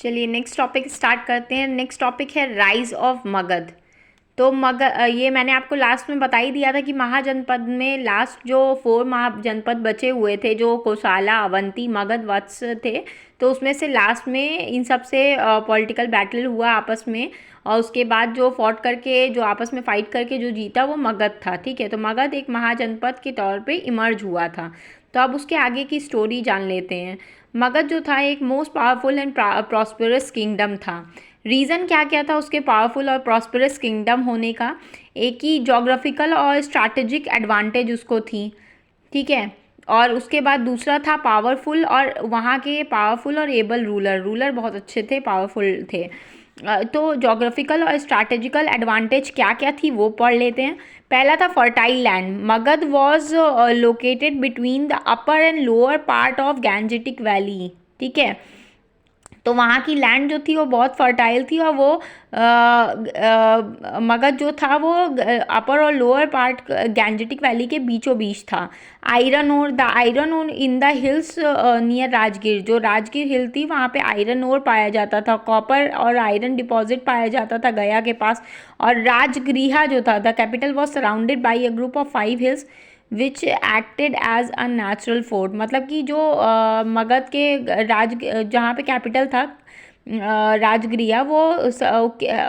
चलिए next topic start करते हैं। नेक्स्ट टॉपिक है राइज ऑफ मगध। तो ये मैंने आपको लास्ट में बता ही दिया था कि महाजनपद में लास्ट जो 4 महाजनपद बचे हुए थे, जो कोसाला, अवंती, मगध, वत्स थे, तो उसमें से लास्ट में इन सब से पॉलिटिकल बैटल हुआ आपस में, और उसके बाद जो फॉट करके, जो आपस में फाइट करके जो जीता वो मगध था। ठीक है, तो मगध एक महाजनपद के तौर पे इमर्ज हुआ था। तो अब उसके आगे की स्टोरी जान लेते हैं। मगध जो था एक most powerful and prosperous kingdom था। रीज़न क्या क्या था उसके पावरफुल और प्रॉस्पेरस किंगडम होने का? एक ही जोग्राफिकल और स्ट्रैटेजिक एडवांटेज उसको थी। ठीक है, और उसके बाद दूसरा था पावरफुल, और वहाँ के पावरफुल और एबल रूलर बहुत अच्छे थे, पावरफुल थे। तो जोग्राफिकल और स्ट्रैटेजिकल एडवांटेज क्या क्या थी वो पढ़ लेते हैं। पहला था fertile land. Magadh was located between the upper and lower part of Gangetic valley. ठीक है, तो वहाँ की लैंड जो थी वो बहुत फर्टाइल थी, और वो मगध जो था वो अपर और लोअर पार्ट गैंजेटिक वैली के बीचों बीच था। Iron ore, the iron ore in the hills near Rajgir, जो राजगीर हिल थी वहाँ पे आयरन ओर पाया जाता था, कॉपर और आयरन डिपॉजिट पाया जाता था गया के पास। और राजगृहा जो था, the capital was surrounded by a group of 5 hills which acted as a natural fort. मतलब कि जो मगध के जहाँ पे कैपिटल था राजगृहा, वो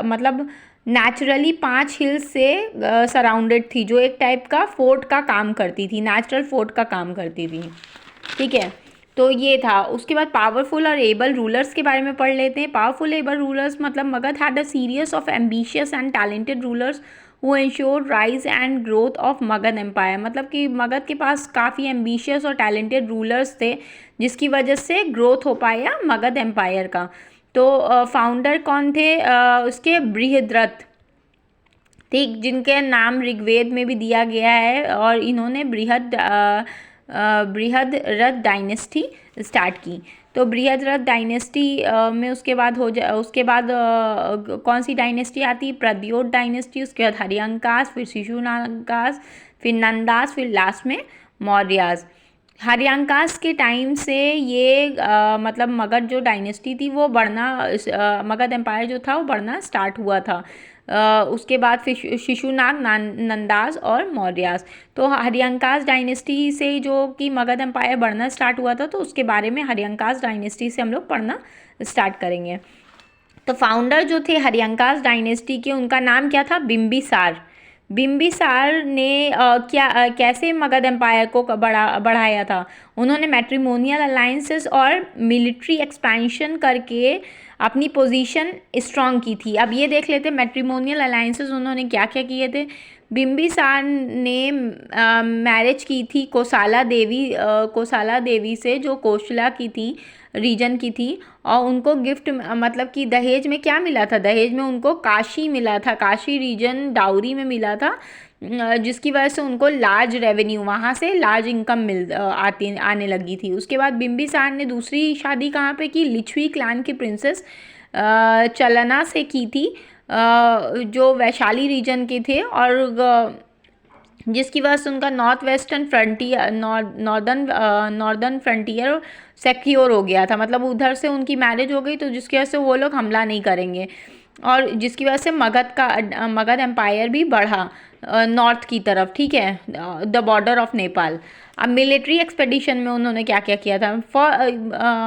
मतलब नेचुरली 5 हिल्स से सराउंडेड थी, जो एक टाइप का फोर्ट का काम करती थी, नेचुरल फोर्ट का काम करती थी। ठीक है, तो ये था। उसके बाद पावरफुल और एबल रूलर्स के बारे में पढ़ लेते हैं। पावरफुल एबल रूलर्स मतलब Magadha had a series of ambitious and talented rulers who ensured rise and growth of Magadha empire. मतलब कि मगध के पास काफ़ी एम्बिशियस और टैलेंटेड रूलर्स थे, जिसकी वजह से ग्रोथ हो पाया मगध एम्पायर का। तो फाउंडर कौन थे उसके? बृहद्रथ, ठीक, जिनके नाम ऋग्वेद में भी दिया गया है, और इन्होंने बृहद्रथ डायनेस्टी स्टार्ट की। तो बृहद्रथ डायनेस्टी में उसके बाद उसके बाद कौन सी डायनेस्टी आती है? प्रद्योत डायनेस्टी, उसके बाद हरियंकास, फिर शिशुनागास, फिर नंदास, फिर लास्ट में मौर्यास। हरियंकास के टाइम से ये मतलब मगध जो डायनेस्टी थी वो बढ़ना, मगध एम्पायर जो था वो बढ़ना स्टार्ट हुआ था। उसके बाद फिर शिशुनाग, नंदास और मौर्यास। तो हरियंकास डायनेस्टी से जो कि मगध एम्पायर बढ़ना स्टार्ट हुआ था, तो उसके बारे में हरियंकास डायनेस्टी से हम लोग पढ़ना स्टार्ट करेंगे। तो फाउंडर जो थे हरियंकास डायनेस्टी के, उनका नाम क्या था? बिम्बिसार। बिम्बिसार ने कैसे मगध एम्पायर को बढ़ाया था? उन्होंने मैट्रिमोनियल अलायंसेस और मिलिट्री एक्सपेंशन करके अपनी पोजीशन स्ट्रांग की थी। अब ये देख लेते मैट्रिमोनियल अलायंसेस उन्होंने क्या क्या किए थे। बिम्बिसार ने मैरिज की थी कोसाला देवी से, जो कोशला की थी, रीजन की थी, और उनको गिफ्ट मतलब कि दहेज में क्या मिला था? दहेज में उनको काशी मिला था, काशी रीजन डाउरी में मिला था, जिसकी वजह से उनको लार्ज रेवेन्यू, वहाँ से लार्ज इनकम आने लगी थी। उसके बाद बिम्बिसार ने दूसरी शादी कहाँ पे की? लिच्छवी क्लैन की प्रिंसेस चलना से की थी, जो वैशाली रीजन के थे, और जिसकी वजह से उनका नॉर्दर्न फ्रंटियर सिक्योर हो गया था। मतलब उधर से उनकी मैरिज हो गई, तो जिसकी वजह से वो लोग हमला नहीं करेंगे, और जिसकी वजह से मगध एम्पायर भी बढ़ा नॉर्थ की तरफ। ठीक है, द बॉर्डर ऑफ नेपाल। अब मिलिट्री एक्सपेडिशन में उन्होंने क्या क्या किया था?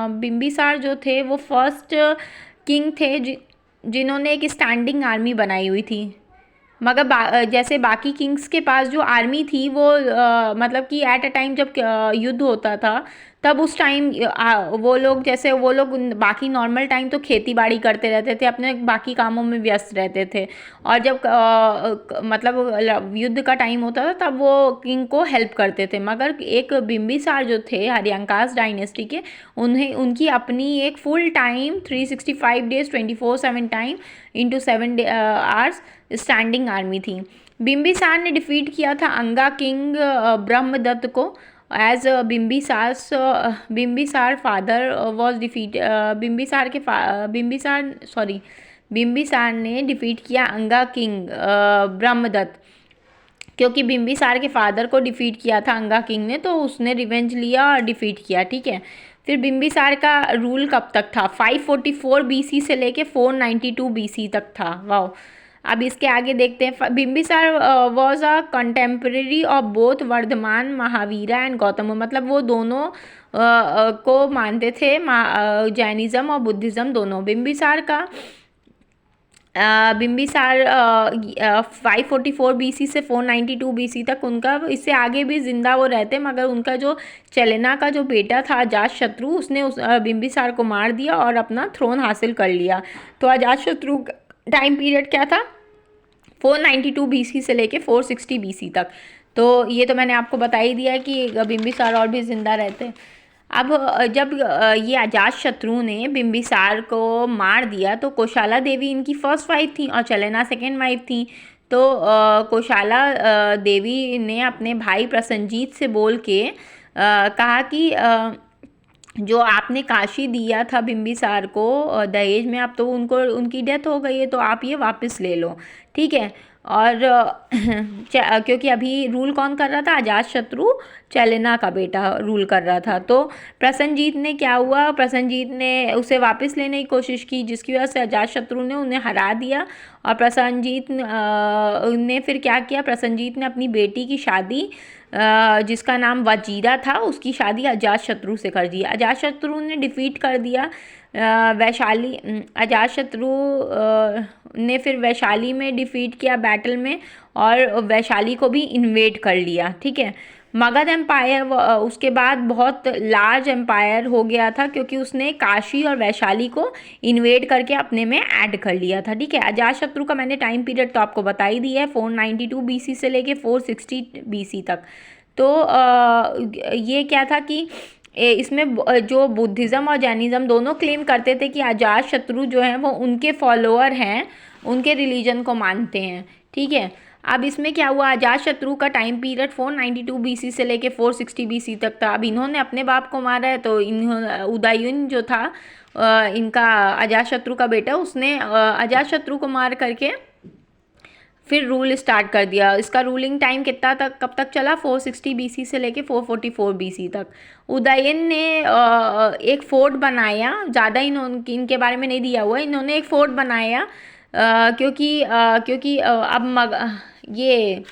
बिम्बिसार जो थे वो फर्स्ट किंग थे जिन्होंने एक स्टैंडिंग आर्मी बनाई हुई थी। मगर जैसे बाकी किंग्स के पास जो आर्मी थी वो मतलब कि एट अ टाइम जब युद्ध होता था, तब उस टाइम वो लोग बाकी नॉर्मल टाइम तो खेती बाड़ी करते रहते थे, अपने बाकी कामों में व्यस्त रहते थे, और जब मतलब युद्ध का टाइम होता था तब वो किंग को हेल्प करते थे। मगर एक बिम्बिसार जो थे हरियंकास डायनेस्टी के, उन्हें उनकी अपनी एक full time 365 days 24/7 time into 7 hours standing army थी। बिम्बिसार ने डिफीट किया था अंगा किंग ब्रह्मदत्त को। As Bimbisara father was defeat Bimbisara ने डिफीट किया अंगा किंग ब्रह्मदत्त, क्योंकि बिम्बिसार के फादर को डिफीट किया था अंगा किंग ने, तो उसने रिवेंज लिया और डिफीट किया। ठीक है, फिर बिम्बिसार का रूल कब तक था? 544 BC से लेके 492 BC तक था। वाह। अब इसके आगे देखते हैं। Bimbisara was a contemporary of both Vardhamana Mahavira and Gautama, मतलब वो दोनों को मानते थे, जैनिज़्म और बुद्धिज़्म दोनों। बिम्बिसार 544 BC से 492 BC तक उनका, इससे आगे भी जिंदा वो रहते, मगर उनका जो चलेना का जो बेटा था अजातशत्रु, उसने उस बिम्बिसार को मार दिया और अपना थ्रोन हासिल कर लिया। तो अजातशत्रु टाइम पीरियड क्या था? 492 BC से लेके 460 BC तक। तो ये तो मैंने आपको बता ही दिया कि बिम्बिसार और भी जिंदा रहते। अब जब ये अजातशत्रु ने बिम्बिसार को मार दिया तो कोशाला देवी इनकी फर्स्ट वाइफ थी और चलेना सेकेंड वाइफ थी। तो कोशाला देवी ने अपने भाई प्रसन्नजीत से बोल के कहा कि जो आपने काशी दिया था बिम्बिसार को दहेज में, अब तो उनकी डेथ हो गई है, तो आप ये वापस ले लो, ठीक है। और क्योंकि अभी रूल कौन कर रहा था? अजातशत्रु, चलेना का बेटा रूल कर रहा था। तो प्रसन्नजीत ने क्या हुआ, प्रसन्नजीत ने उसे वापस लेने की कोशिश की, जिसकी वजह से अजातशत्रु ने उन्हें हरा दिया। और प्रसन्नजीत ने फिर क्या किया? प्रसन्नजीत ने अपनी बेटी की शादी, जिसका नाम वजीरा था, उसकी शादी अजातशत्रु से कर दी। अजातशत्रु ने डिफीट कर दिया वैशाली। अजातशत्रु ने फिर वैशाली में डिफीट किया बैटल में, और वैशाली को भी इन्वेड कर लिया, ठीक है। मगध एम्पायर उसके बाद बहुत लार्ज एम्पायर हो गया था, क्योंकि उसने काशी और वैशाली को इन्वेड करके अपने में ऐड कर लिया था, ठीक है। अजातशत्रु का मैंने टाइम पीरियड तो आपको बता ही दिया है, 492 BC से लेके 460 BC तक। तो ये क्या था कि इसमें जो बुद्धिज़्म और जैनिज़्म दोनों क्लेम करते थे कि अजातशत्रु जो हैं वो उनके फॉलोअर हैं, उनके रिलीजन को मानते हैं, ठीक है। अब इसमें क्या हुआ? अजातशत्रु का टाइम पीरियड 492 BC से लेके 460 BC तक था। अब इन्होंने अपने बाप को मारा है, तो उदयन जो था इनका अजातशत्रु का बेटा, उसने अजातशत्रु को मार करके फिर रूल स्टार्ट कर दिया। इसका रूलिंग टाइम कितना तक, कब तक चला? 460 BC से लेके 444 BC तक। उदयन ने एक फोर्ट बनाया, ज़्यादा इनके बारे में नहीं दिया हुआ, इन्होंने एक फोर्ट बनाया क्योंकि अब ये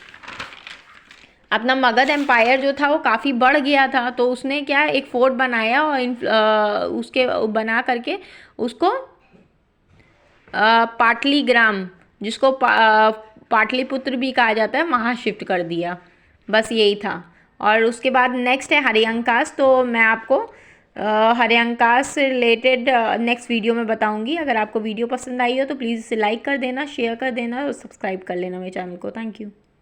अपना मगध एम्पायर जो था वो काफ़ी बढ़ गया था, तो उसने क्या एक फोर्ट बनाया और उसके बना करके उसको पाटलीग्राम, जिसको पाटलिपुत्र भी कहा जाता है, वहाँ शिफ्ट कर दिया। बस यही था। और उसके बाद नेक्स्ट है हरियंकास। तो मैं आपको हरियंकास से रिलेटेड नेक्स्ट वीडियो में बताऊंगी। अगर आपको वीडियो पसंद आई हो तो प्लीज़ इसे लाइक कर देना, शेयर कर देना और सब्सक्राइब कर लेना मेरे चैनल को। Thank you.